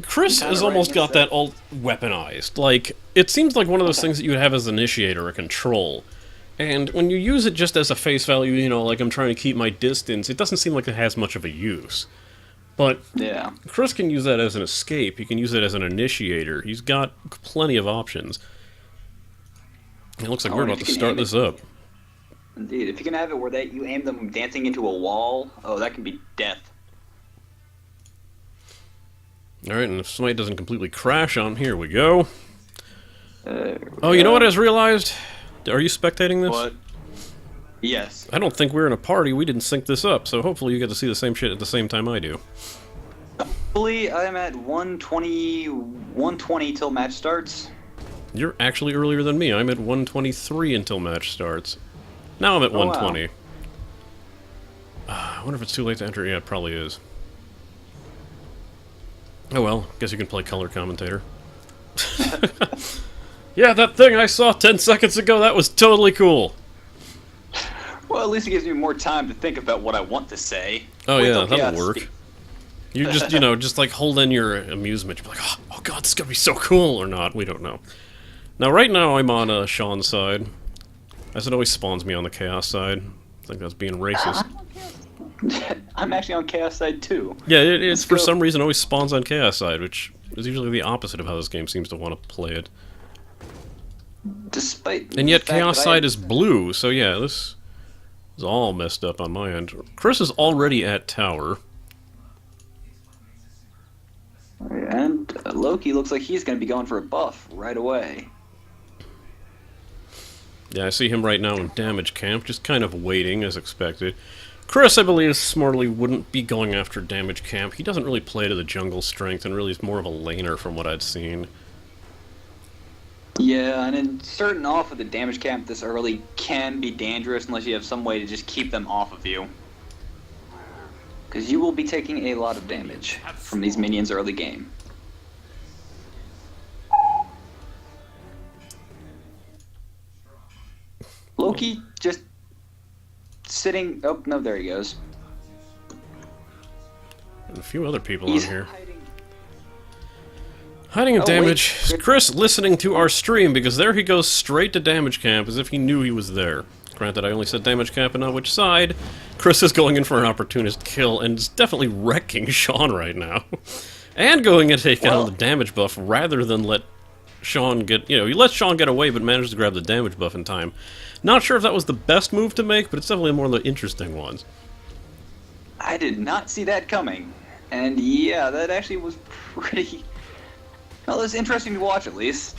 Chris has almost got that ult weaponized. Like, it seems like one of those things that you would have as an initiator, a control. And when you use it just as a face value, you know, like I'm trying to keep my distance, it doesn't seem like it has much of a use. But yeah, Chris can use that as an escape, he can use it as an initiator, he's got plenty of options. It looks like we're about to start this up. Indeed, if you can have it where you aim them dancing into a wall, oh, that can be death. Alright, and if SMITE doesn't completely crash on, here we go. Oh, you know what I just realized? Are you spectating this? What? Yes. I don't think we're in a party, we didn't sync this up, so hopefully you get to see the same shit at the same time I do. Hopefully I'm at 120 till match starts. You're actually earlier than me, I'm at 123 until match starts. Now I'm at 120. Wow. I wonder if it's too late to enter. Yeah, it probably is. Oh well, guess you can play color commentator. Yeah, that thing I saw 10 seconds ago, that was totally cool. Well, at least it gives me more time to think about what I want to say. Oh yeah, that'll work. You just, you know, just like hold in your amusement. You're like, oh god, this is gonna be so cool, or not, we don't know. Now, right now I'm on Sean's side. As it always spawns me on the Chaos side. I think that's being racist. I'm actually on Chaos side too. Yeah, it's for some reason always spawns on Chaos side, which is usually the opposite of how this game seems to want to play it. And yet Chaos side is blue, so yeah, this is all messed up on my end. Chris is already at tower. And Loki looks like he's going to be going for a buff right away. Yeah, I see him right now in damage camp, just kind of waiting as expected. Chris, I believe, smartly wouldn't be going after damage camp. He doesn't really play to the jungle strength, and really is more of a laner from what I'd seen. Yeah, and then starting off with the damage camp this early can be dangerous unless you have some way to just keep them off of you. Because you will be taking a lot of damage from these minions early game. Loki just sitting... Oh, no, there he goes. And a few other people on here. Hiding in damage. Wait. Chris listening to our stream, because there he goes straight to damage camp as if he knew he was there. Granted, I only said damage camp and not which side. Chris is going in for an opportunist kill and is definitely wrecking Sean right now. And going and taking out the damage buff rather than let Sean get... You know, he let Sean get away but managed to grab the damage buff in time. Not sure if that was the best move to make, but it's definitely one of the interesting ones. I did not see that coming. And yeah, that actually was pretty... Well, it was interesting to watch, at least.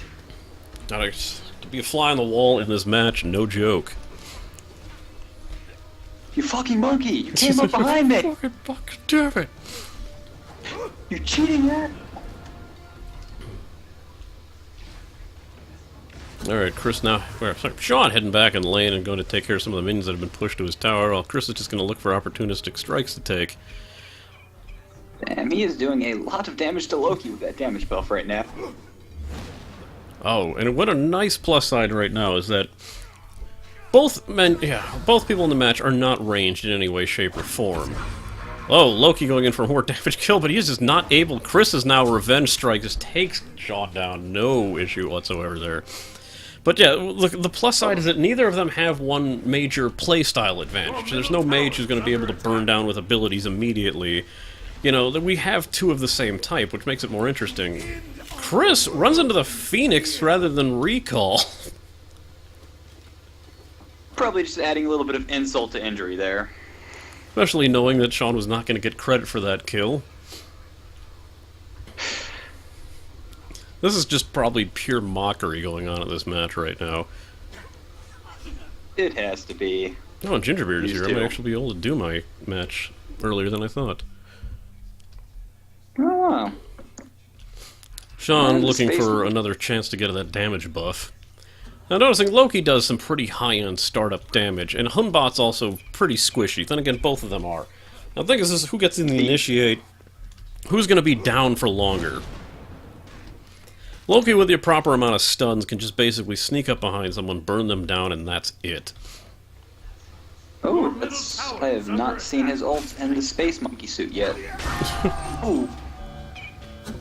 To be a fly on the wall in this match, no joke. You fucking monkey! You came up behind me! Fucking damn it! You're cheating, man! Alright, Chris now... Sorry, Sean heading back in lane and going to take care of some of the minions that have been pushed to his tower, while Chris is just going to look for opportunistic strikes to take. Damn, he is doing a lot of damage to Loki with that damage buff right now. Oh, and what a nice plus side right now is that both people in the match are not ranged in any way, shape, or form. Oh, Loki going in for a more damage kill, but he's just not able. Chris is now revenge strike, just takes Sean down, no issue whatsoever there. But yeah, look, the plus side is that neither of them have one major playstyle advantage. There's no mage who's going to be able to burn down with abilities immediately. You know, that we have two of the same type, which makes it more interesting. Chris runs into the Phoenix rather than Recall. Probably just adding a little bit of insult to injury there. Especially knowing that Sean was not going to get credit for that kill. This is just probably pure mockery going on at this match right now. It has to be. Oh, and Gingerbeard is here. I might actually be able to do my match earlier than I thought. Oh, wow. Sean looking for another chance to get that damage buff. Now noticing Loki does some pretty high-end startup damage, and Hunbot's also pretty squishy. Then again, both of them are. Now the thing is who gets in the initiate, who's going to be down for longer. Loki with the proper amount of stuns can just basically sneak up behind someone, burn them down, and that's it. Oh, I have not seen his ult and the space monkey suit yet. Ooh.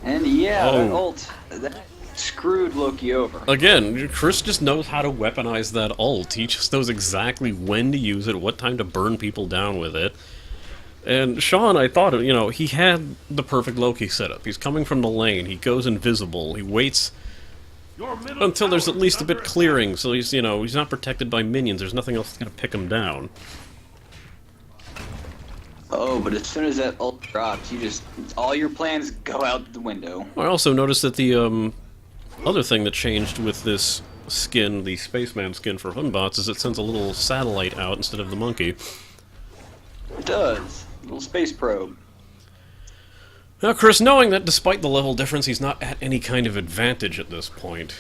And yeah, Oh. that ult, that screwed Loki over. Again, Chris just knows how to weaponize that ult. He just knows exactly when to use it, what time to burn people down with it. And Sean, I thought, you know, he had the perfect Loki setup. He's coming from the lane, he goes invisible, he waits until there's at least a bit clearing, so he's, you know, he's not protected by minions, there's nothing else that's gonna pick him down. Oh, but as soon as that ult drops, you just, all your plans go out the window. I also noticed that the, other thing that changed with this skin, the Spaceman skin for Hunbots, is it sends a little satellite out instead of the monkey. It does. Little space probe. Now, Chris, knowing that despite the level difference, he's not at any kind of advantage at this point.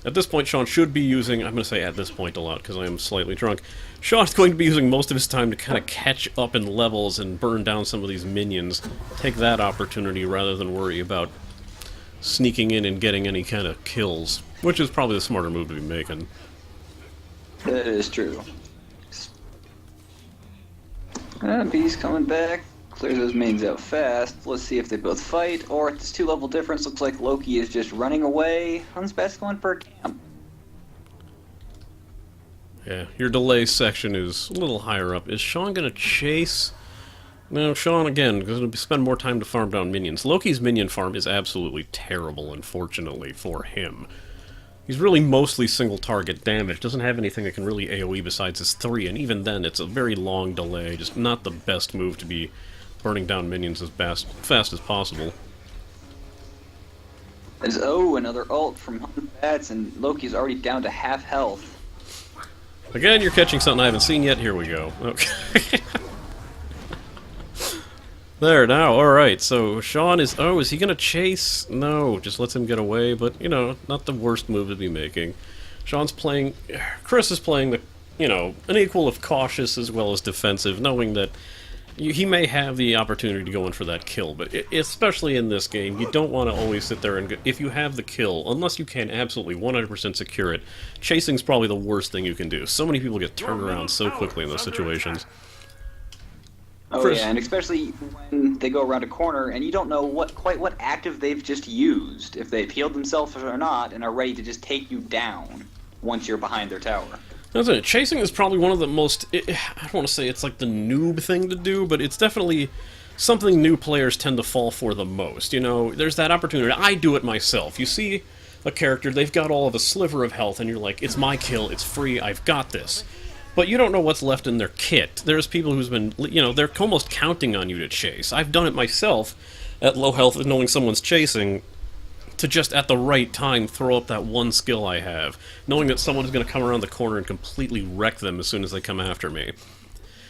At this point, Sean should be using... I'm going to say at this point a lot, because I am slightly drunk. Sean's going to be using most of his time to kind of catch up in levels and burn down some of these minions. Take that opportunity rather than worry about sneaking in and getting any kind of kills. Which is probably the smarter move to be making. That is true. Beast coming back. Clears those mains out fast. Let's see if they both fight, or if this 2-level difference looks like Loki is just running away. Huntsbat's going for a camp. Yeah, your delay section is a little higher up. Is Sean going to chase? No, Sean, again, going to spend more time to farm down minions. Loki's minion farm is absolutely terrible, unfortunately, for him. He's really mostly single-target damage, doesn't have anything that can really AoE besides his 3, and even then, it's a very long delay, just not the best move to be burning down minions as fast as possible. There's, another ult from Huntsbats, and Loki's already down to half health. Again, you're catching something I haven't seen yet, here we go. Okay. There, now, alright, so Sean is... Oh, is he gonna chase? No, just lets him get away, but, you know, not the worst move to be making. Sean's playing... Chris is playing the, you know, an equal of cautious as well as defensive, knowing that he may have the opportunity to go in for that kill, but especially in this game, you don't want to always sit there and... Go, if you have the kill, unless you can absolutely 100% secure it, chasing's probably the worst thing you can do. So many people get turned around so quickly in those situations. Oh yeah, and especially when they go around a corner and you don't know quite what active they've just used, if they've healed themselves or not, and are ready to just take you down once you're behind their tower. That's it. Chasing is probably one of the most... I don't want to say it's like the noob thing to do, but it's definitely something new players tend to fall for the most. You know, there's that opportunity. I do it myself. You see a character, they've got all of a sliver of health, and you're like, it's my kill, it's free, I've got this. But you don't know what's left in their kit. There's people who's been, you know, they're almost counting on you to chase. I've done it myself at low health, knowing someone's chasing, to just at the right time throw up that one skill I have, knowing that someone's going to come around the corner and completely wreck them as soon as they come after me.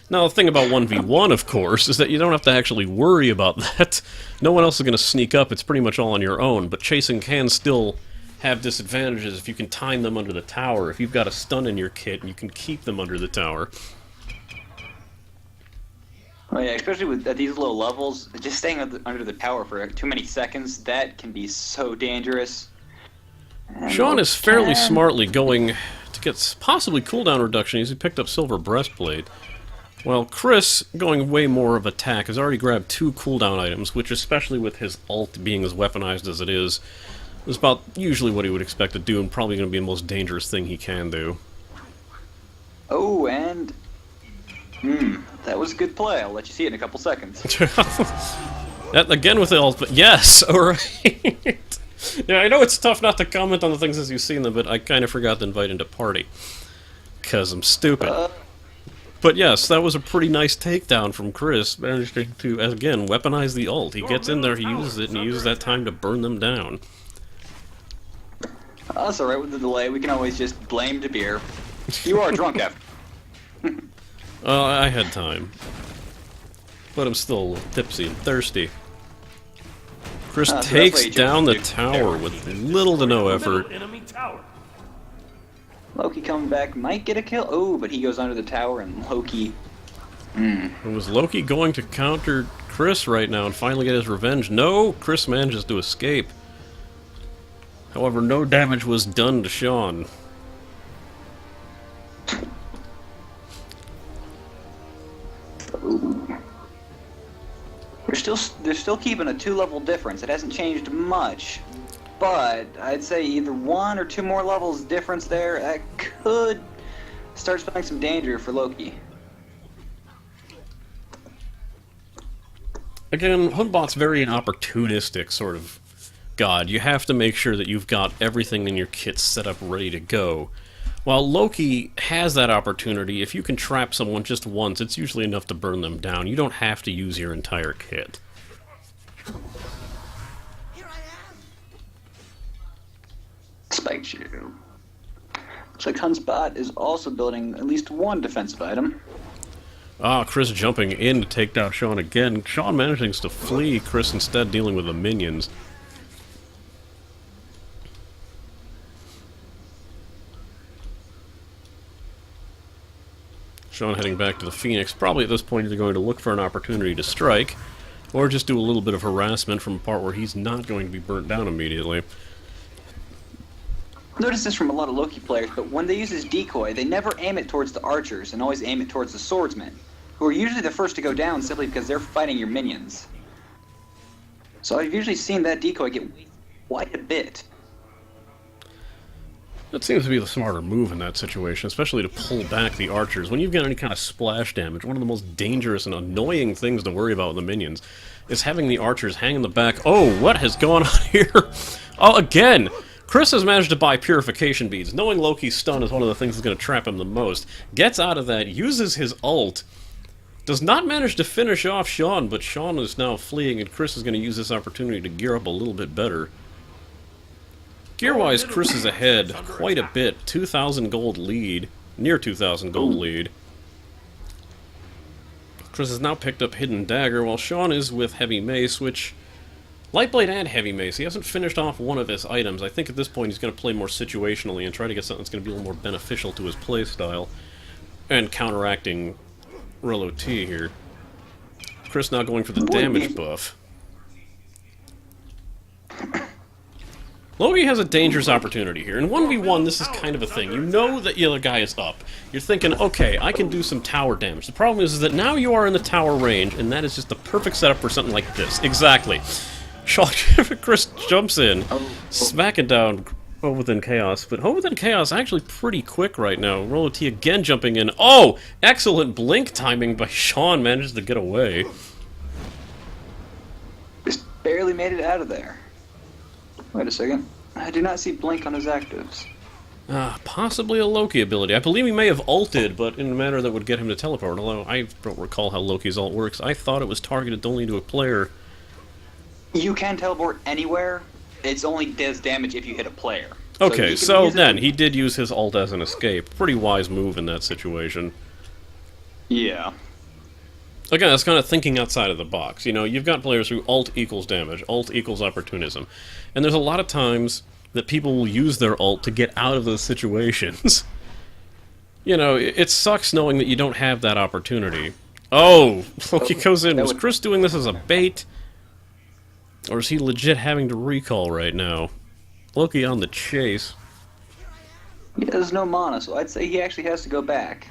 Now, the thing about 1v1, of course, is that you don't have to actually worry about that. No one else is going to sneak up, it's pretty much all on your own, but chasing can still have disadvantages if you can time them under the tower, if you've got a stun in your kit and you can keep them under the tower. Oh yeah, especially at these low levels, just staying under the tower for too many seconds, that can be so dangerous. And Sean is fairly smartly going to get possibly cooldown reduction as he picked up Silver Breastplate, while Chris, going way more of attack, has already grabbed 2 cooldown items, which especially with his ult being as weaponized as it is about usually what he would expect to do, and probably going to be the most dangerous thing he can do. Oh, and... that was a good play. I'll let you see it in a couple seconds. That, again with the ult, but yes, alright. Yeah, I know it's tough not to comment on the things as you've seen them, but I kind of forgot to invite into party. Because I'm stupid. But yes, that was a pretty nice takedown from Chris, managing to, again, weaponize the ult. He gets in there, he uses it, and he uses that time to burn them down. That's alright with the delay. We can always just blame the beer. You are drunk after. I had time. But I'm still a little tipsy and thirsty. Chris takes down the tower with little to no effort. Loki coming back, might get a kill. Oh, but he goes under the tower and Loki... Was Loki going to counter Chris right now and finally get his revenge? No, Chris manages to escape. However, no damage was done to Sean. They're still keeping a 2-level difference. It hasn't changed much, but I'd say either 1 or 2 more levels difference there. That could start spelling some danger for Loki. Again, Hoodbot's very an opportunistic sort of god. You have to make sure that you've got everything in your kit set up ready to go. While Loki has that opportunity, if you can trap someone just once, it's usually enough to burn them down. You don't have to use your entire kit. Spike Shield. Looks like Hunspot is also building at least 1 defensive item. Ah, Chris jumping in to take down Sean again. Sean managing to flee, Chris instead dealing with the minions. Sean heading back to the Phoenix. Probably at this point either going to look for an opportunity to strike, or just do a little bit of harassment from a part where he's not going to be burnt down immediately. Notice this from a lot of Loki players, but when they use his decoy, they never aim it towards the archers and always aim it towards the swordsmen, who are usually the first to go down simply because they're fighting your minions. So I've usually seen that decoy get quite a bit. That seems to be the smarter move in that situation, especially to pull back the archers. When you've got any kind of splash damage, one of the most dangerous and annoying things to worry about with the minions is having the archers hang in the back. Oh, what has gone on here? Oh, again! Chris has managed to buy purification beads, knowing Loki's stun is one of the things that's going to trap him the most. Gets out of that, uses his ult, does not manage to finish off Sean, but Sean is now fleeing, and Chris is going to use this opportunity to gear up a little bit better. Gear-wise, Chris is ahead quite a bit. 2,000 gold lead. Near 2,000 gold lead. Chris has now picked up Hidden Dagger, while Sean is with Heavy Mace, which... Lightblade and Heavy Mace. He hasn't finished off one of his items. I think at this point he's going to play more situationally and try to get something that's going to be a little more beneficial to his playstyle. And counteracting RolloT here. Chris now going for the damage buff. Loki has a dangerous opportunity here. In 1v1, this is kind of a thing. You know that the other guy is up. You're thinking, okay, I can do some tower damage. The problem is that now you are in the tower range, and that is just the perfect setup for something like this. Exactly. Chris jumps in, smacking down HopeWithinChaos, but HopeWithinChaos actually pretty quick right now. RolloT again jumping in. Oh! Excellent blink timing by Sean, manages to get away. Just barely made it out of there. Wait a second. I do not see blink on his actives. Possibly a Loki ability. I believe he may have ulted, but in a manner that would get him to teleport, although I don't recall how Loki's ult works. I thought it was targeted only to a player. You can teleport anywhere. It's only does damage if you hit a player. Okay, so then he did use his ult as an escape. Pretty wise move in that situation. Yeah. Again, that's kind of thinking outside of the box. You know, you've got players who ult equals damage, ult equals opportunism. And there's a lot of times that people will use their ult to get out of those situations. You know, it sucks knowing that you don't have that opportunity. Oh! Loki goes in. Was Chris doing this as a bait? Or is he legit having to recall right now? Loki on the chase. He has no mana, so I'd say he actually has to go back.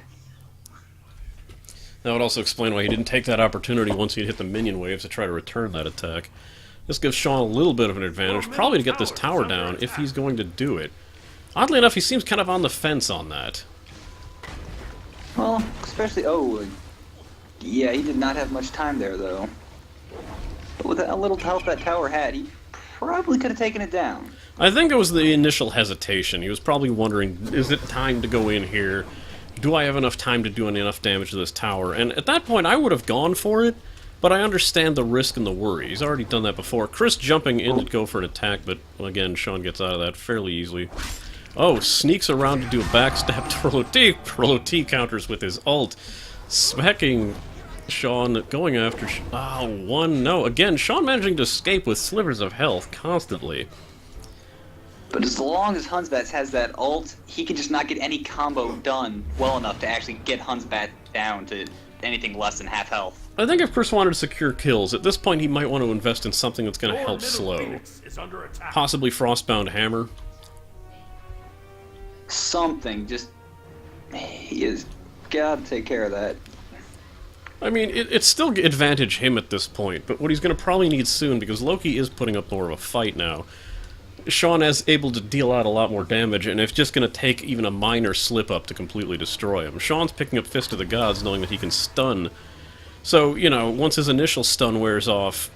That would also explain why he didn't take that opportunity once he'd hit the minion waves to try to return that attack. This gives Sean a little bit of an advantage, probably to get this tower down, if he's going to do it. Oddly enough, he seems kind of on the fence on that. Well, especially... Oh, yeah, he did not have much time there, though. But with a little help that tower had, he probably could have taken it down. I think it was the initial hesitation. He was probably wondering, is it time to go in here? Do I have enough time to do enough damage to this tower? And at that point, I would have gone for it, but I understand the risk and the worry. He's already done that before. Chris jumping in to go for an attack, but again, Sean gets out of that fairly easily. Oh, sneaks around to do a backstab to RolloT. RolloT counters with his ult, smacking Sean, going after... no. Again, Sean managing to escape with slivers of health constantly. But as long as Hunsbat has that ult, he can just not get any combo done well enough to actually get Hunsbat down to anything less than half health. I think if Chris wanted to secure kills, at this point he might want to invest in something that's going to help slow. Possibly Frostbound Hammer. Something, just... He has got to take care of that. I mean, it's still advantage him at this point, but what he's going to probably need soon, because Loki is putting up more of a fight now, Sean is able to deal out a lot more damage, and it's just going to take even a minor slip-up to completely destroy him. Sean's picking up Fist of the Gods, knowing that he can stun. So, you know, once his initial stun wears off,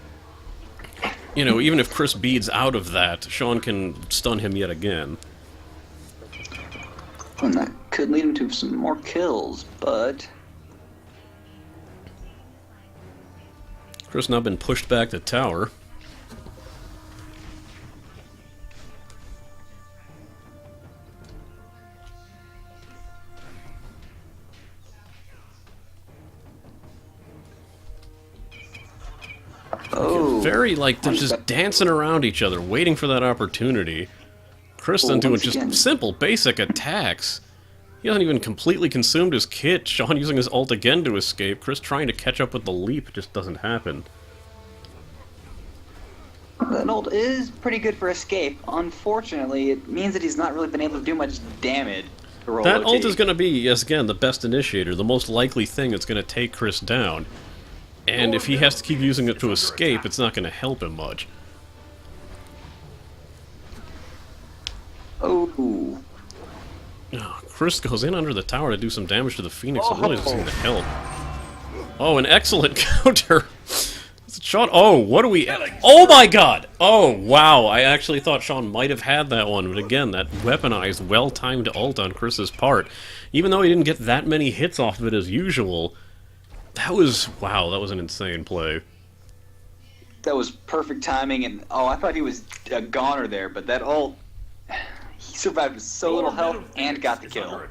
you know, even if Chris beads out of that, Sean can stun him yet again. And that could lead him to some more kills, but... Chris now been pushed back to tower. Oh, Very, like, they're just dancing around each other, waiting for that opportunity. Chris then doing just simple, basic attacks. He hasn't even completely consumed his kit. Sean using his ult again to escape. Chris trying to catch up with the leap just doesn't happen. that ult is pretty good for escape. Unfortunately, it means that he's not really been able to do much damage. That ult is going to be, yes, again, the best initiator, the most likely thing that's going to take Chris down. And if he has to keep using it to escape, it's not going to help him much. Oh. Chris goes in under the tower to do some damage to the Phoenix. It really doesn't seem to help. Oh, an excellent counter. Sean, oh, what do we... Oh my god! Oh, wow, I actually thought Sean might have had that one, but again, that weaponized, well-timed ult on Chris's part. Even though he didn't get that many hits off of it as usual, that was... Wow, that was an insane play. That was perfect timing, and oh, I thought he was a goner there, but that ult... He survived with so little health and got the kill.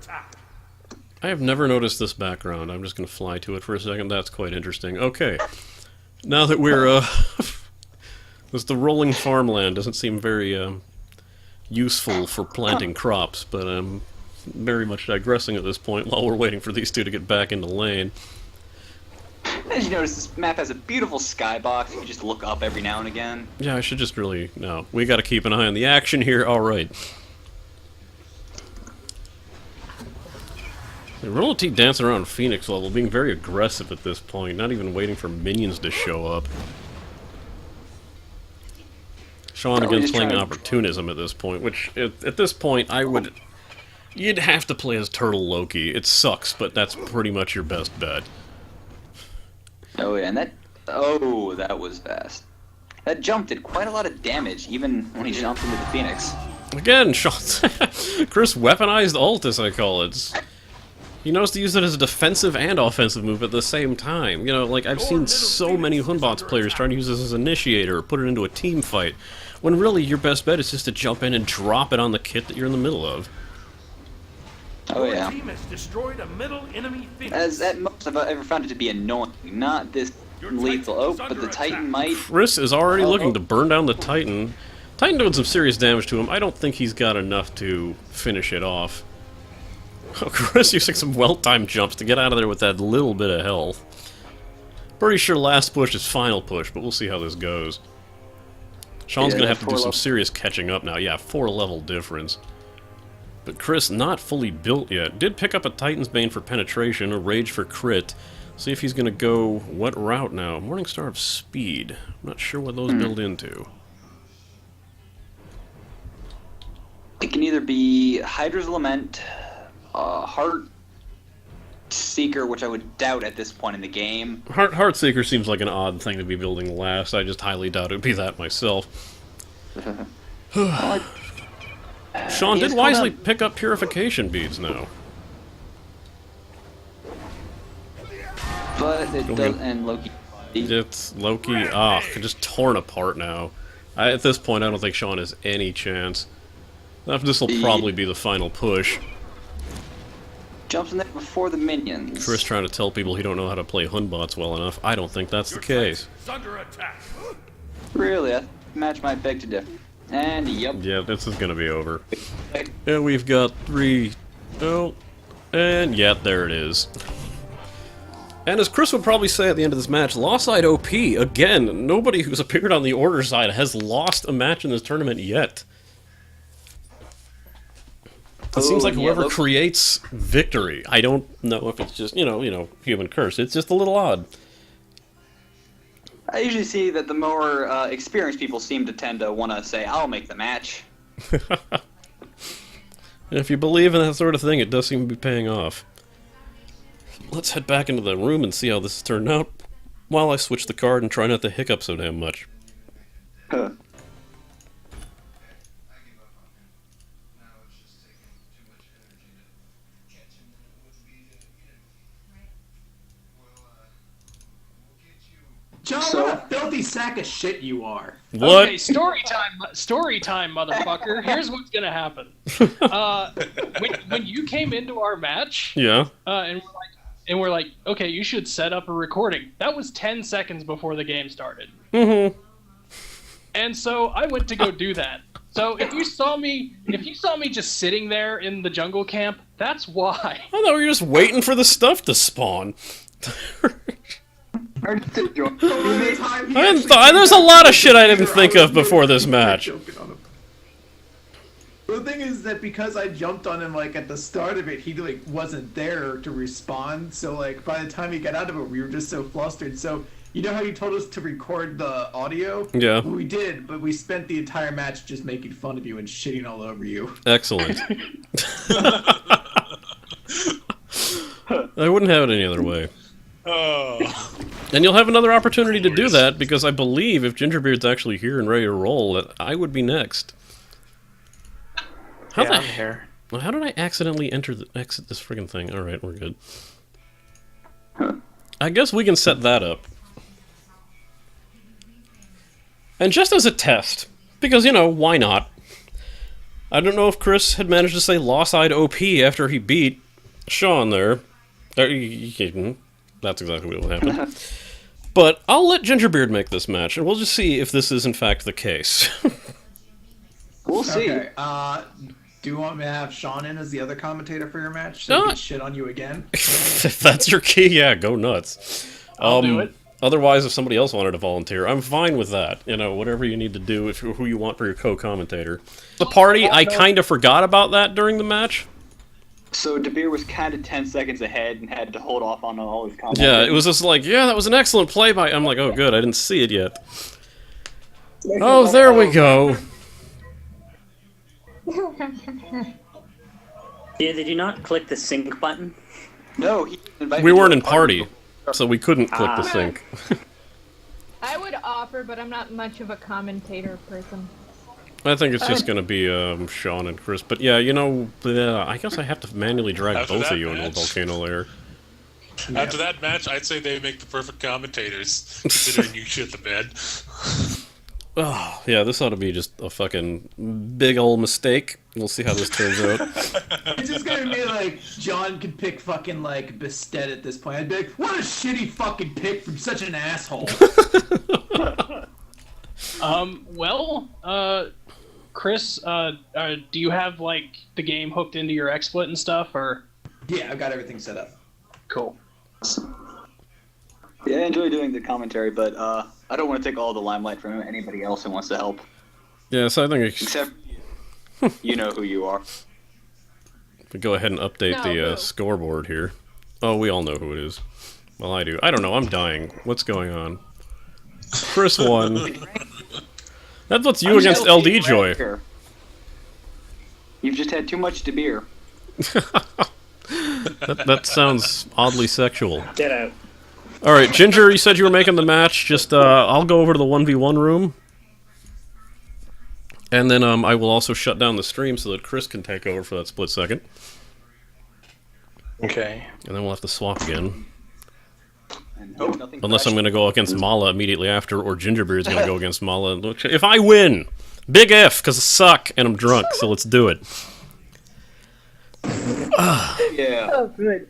I have never noticed this background. I'm just going to fly to it for a second. That's quite interesting. Okay. Now that we're, the rolling farmland doesn't seem very, useful for planting crops, but I'm very much digressing at this point while we're waiting for these two to get back into lane. As you notice, this map has a beautiful skybox. You can just look up every now and again. Yeah, I should just really... No, we gotta keep an eye on the action here. Alright. RolloT dancing around Phoenix level, being very aggressive at this point, not even waiting for minions to show up. Sean again playing opportunism at this point, which, at this point, I would... You'd have to play as Turtle Loki. It sucks, but that's pretty much your best bet. Oh, yeah, and that... Oh, that was fast. That jump did quite a lot of damage, even when he jumped into the Phoenix. Again, Sean... Chris weaponized ult, as I call it. He knows to use it as a defensive and offensive move at the same time. You know, like, I've seen so many Hunbots players trying to use this as an initiator or put it into a team fight, when really your best bet is just to jump in and drop it on the kit that you're in the middle of. Oh, yeah. Team has destroyed a middle enemy Phoenix. As at most I've ever found it to be annoying. Not this lethal. Oh, but the Titan might... Chris is already looking to burn down the Titan. Titan doing some serious damage to him. I don't think he's got enough to finish it off. Oh, Chris using some well-timed jumps to get out of there with that little bit of health. Pretty sure last push is final push, but we'll see how this goes. Sean's gonna have to do some serious catching up now. Yeah, 4-level difference. But Chris, not fully built yet. Did pick up a Titan's Bane for penetration, a Rage for crit. See if he's gonna go what route now? Morningstar of Speed. I'm not sure what those build into. It can either be Hydra's Lament, Heart Seeker, which I would doubt at this point in the game. Heart Seeker seems like an odd thing to be building last. I just highly doubt it would be that myself. Sean did wisely pick up Purification Beads now. But it does, and Loki... It's Loki, just torn apart now. At this point, I don't think Sean has any chance. This will probably be the final push. Jumps in there before the minions. Chris trying to tell people he don't know how to play Hunbots well enough. I don't think that's the case. Under attack. Really, that match might beg to differ. And yep. Yeah, this is gonna be over. And we've got 3... Oh, and yeah, there it is. And as Chris would probably say at the end of this match, lost side OP. Again, nobody who's appeared on the order side has lost a match in this tournament yet. It seems like yeah, whoever Loki- creates victory. I don't know if it's just, human curse. It's just a little odd. I usually see that the more experienced people seem to tend to want to say, "I'll make the match." If you believe in that sort of thing, it does seem to be paying off. Let's head back into the room and see how this has turned out, while I switch the card and try not to hiccup so damn much. Huh. John, So- what a filthy sack of shit you are. What? Okay, story time, motherfucker. Here's what's gonna happen. When you came into our match, Yeah. and we're like, okay, you should set up a recording. That was 10 seconds before the game started. Mm-hmm. And so I went to go do that. So if you saw me just sitting there in the jungle camp, that's why. I thought we were just waiting for the stuff to spawn. There's a lot of shit I didn't think of before this match. The thing is that because I jumped on him like at the start of it, he like wasn't there to respond. So like by the time he got out of it, we were just so flustered. So you know how you told us to record the audio? Yeah. Well, we did, but we spent the entire match just making fun of you and shitting all over you. Excellent. I wouldn't have it any other way. Oh. And you'll have another opportunity to do that, because I believe if Gingerbeard's actually here and ready to roll, that I would be next. How I'm here. How did I accidentally exit this friggin' thing? Alright, we're good. I guess we can set that up. And just as a test, because, why not? I don't know if Chris had managed to say Lost-Eyed OP after he beat Sean there. That's exactly what will happen. But I'll let Gingerbeard make this match, and we'll just see if this is in fact the case. We'll see. Okay. Do you want me to have Sean in as the other commentator for your match so he can shit on you again? If that's your key, yeah, go nuts. I'll do it. Otherwise, if somebody else wanted to volunteer, I'm fine with that. Whatever you need to do, who you want for your co-commentator. The party, I kind of forgot about that during the match. So DeBeer was kind of 10 seconds ahead and had to hold off on all his comments. Yeah, it was just like, yeah, that was an excellent play by... I'm like, oh, good, I didn't see it yet. Oh, there we go. Yeah, did you not click the sync button? No, he invited We me to weren't a in party, before. so we couldn't click the sync. I would offer, but I'm not much of a commentator person. I think it's just going to be Sean and Chris. But yeah, I guess I have to manually drag After both that of you into a match? volcano layer. After that match, I'd say they make the perfect commentators, considering you shit the bed. Oh, yeah, this ought to be just a fucking big old mistake. We'll see how this turns out. It's just gonna be like John could pick fucking like Bastet at this point. I'd be like, what a shitty fucking pick from such an asshole. Chris, do you have like the game hooked into your XSplit and stuff, or? Yeah, I've got everything set up. Cool. Yeah, I enjoy doing the commentary, but I don't want to take all the limelight from anybody else who wants to help. Yeah, so I think it's... Except, you know who you are. We go ahead and update No, the who? scoreboard here. Oh, we all know who it is. Well, I do. I don't know, I'm dying. What's going on? Chris won. That's what's you against LD Joy. You've just had too much to beer. That sounds oddly sexual. Get out. Alright, Ginger, you said you were making the match. Just, I'll go over to the 1v1 room. And then I will also shut down the stream so that Chris can take over for that split second. Okay. And then we'll have to swap again. And hope nothing Unless I'm crashes. going to go against Mala immediately after, or Gingerbeard's going to go against Mala. If I win! Big F, because I suck and I'm drunk, so let's do it. Yeah. Oh, good.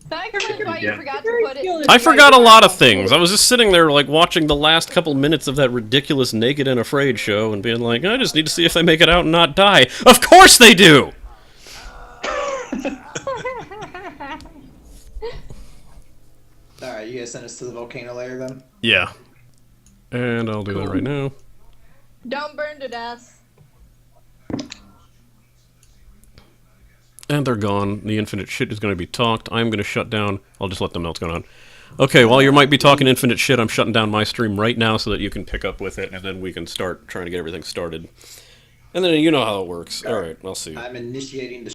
Thanks for why you forgot to put it. I forgot a lot of things. I was just sitting there, like, watching the last couple minutes of that ridiculous Naked and Afraid show and being like, I just need to see if they make it out and not die. Of course they do! Alright, you guys send us to the volcano layer then? Yeah. And I'll do that right now. Don't burn to death. And they're gone. The infinite shit is going to be talked. I'm going to shut down. I'll just let them know what's going on. Okay, while you might be talking infinite shit, I'm shutting down my stream right now so that you can pick up with it, and then we can start trying to get everything started. And then you know how it works. All right, I'll see you. I'm initiating the